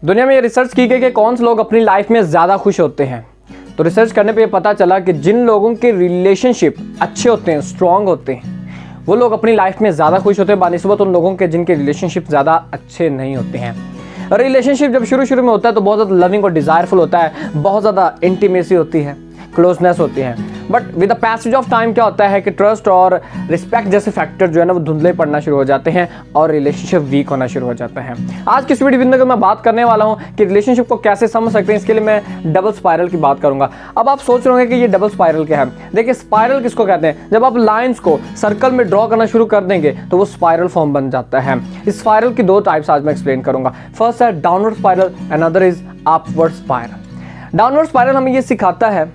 दुनिया में ये रिसर्च की गई कि कौन से लोग अपनी लाइफ में ज़्यादा खुश होते हैं। तो रिसर्च करने पे ये पता चला कि जिन लोगों के रिलेशनशिप अच्छे होते हैं, स्ट्रॉन्ग होते हैं, वो लोग अपनी लाइफ में ज़्यादा खुश होते हैं बानिस्बत उन लोगों के जिनके रिलेशनशिप ज़्यादा अच्छे नहीं होते हैं। रिलेशनशिप जब शुरू में होता है तो बहुत ज़्यादा लविंग और डिज़ायरफुल होता है, बहुत ज़्यादा इंटीमेसी होती है, क्लोजनेस होती है। But with the passage of time क्या होता है कि ट्रस्ट और रिस्पेक्ट जैसे फैक्टर जो है ना वो धुंधले पड़ना शुरू हो जाते हैं और रिलेशनशिप वीक होना शुरू हो जाता है। आज की इस वीडियो में मैं बात करने वाला हूं कि रिलेशनशिप को कैसे समझ सकते हैं। इसके लिए मैं डबल स्पाइरल की बात करूंगा। अब आप सोच रहे होंगे कि ये डबल स्पाइरल क्या है। देखिए, स्पाइरल किसको कहते हैं? जब आप लाइंस को सर्कल में ड्रॉ करना शुरू कर देंगे तो वो स्पाइरल फॉर्म बन जाता है। इस स्पाइरल की दो टाइप्स आज मैं एक्सप्लेन करूंगा। फर्स्ट है downward spiral, another is upward spiral. Downward spiral हमें ये सिखाता है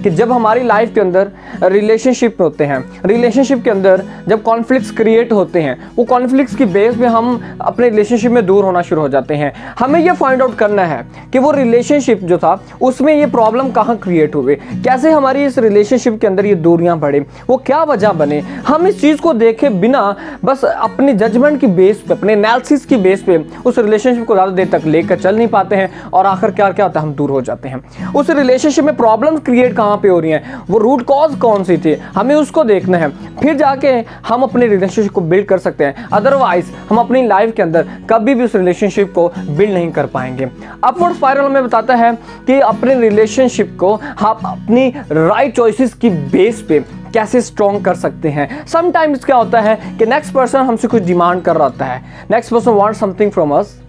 कि जब हमारी लाइफ के अंदर रिलेशनशिप होते हैं, रिलेशनशिप के अंदर जब कॉन्फ्लिक्ट्स क्रिएट होते हैं, वो कॉन्फ्लिक्ट्स की बेस पे हम अपने रिलेशनशिप में दूर होना शुरू हो जाते हैं। हमें ये फाइंड आउट करना है कि वो रिलेशनशिप जो था उसमें ये प्रॉब्लम कहाँ क्रिएट हुए, कैसे हमारी इस रिलेशनशिप के अंदर ये दूरियां बढ़े, वो क्या वजह बने। हम इस चीज़ को देखे बिना बस अपनी जजमेंट की बेस पे, अपने एनालिसिस की बेस पे उस रिलेशनशिप को ज़्यादा देर तक लेकर चल नहीं पाते हैं और आखिर क्या होता है, हम दूर हो जाते हैं। उस रिलेशनशिप में प्रॉब्लम क्रिएट कहाँ पे हो रही हैं, वो रूट कॉज कौन सी थी, हमें उसको देखना है, फिर जाके हम अपने रिलेशनशिप को बिल्ड कर सकते हैं। अदरवाइज हम अपनी लाइफ के अंदर कभी भी उस रिलेशनशिप को बिल्ड नहीं कर पाएंगे। अपवर्ड स्पाइरल हमें बताता है कि अपने रिलेशनशिप को हम अपनी राइट चॉइसेस की बेस पे कैसे स्ट्रॉन्ग कर सकते हैं। समटाइम्स क्या होता है कि नेक्स्ट पर्सन हमसे कुछ डिमांड कर रहा होता है, next person want something from us,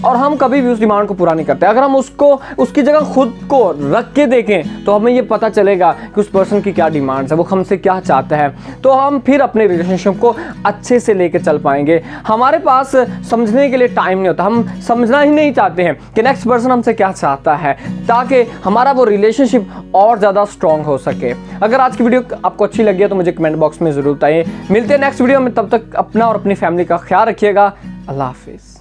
और हम कभी भी उस डिमांड को पूरा नहीं करते। अगर हम उसकी जगह खुद को रख के देखें तो हमें ये पता चलेगा कि उस पर्सन की क्या डिमांड्स है, वो हमसे क्या चाहता है, तो हम फिर अपने रिलेशनशिप को अच्छे से लेके चल पाएंगे। हमारे पास समझने के लिए टाइम नहीं होता, हम समझना ही नहीं चाहते हैं कि नेक्स्ट पर्सन हमसे क्या चाहता है, ताकि हमारा वो रिलेशनशिप और ज़्यादा स्ट्रॉन्ग हो सके। अगर आज की वीडियो आपको अच्छी लगी है तो मुझे कमेंट बॉक्स में ज़रूर बताइए। मिलते हैं नेक्स्ट वीडियो में, तब तक अपना और अपनी फैमिली का ख्याल रखिएगा। अल्लाह हाफिज़।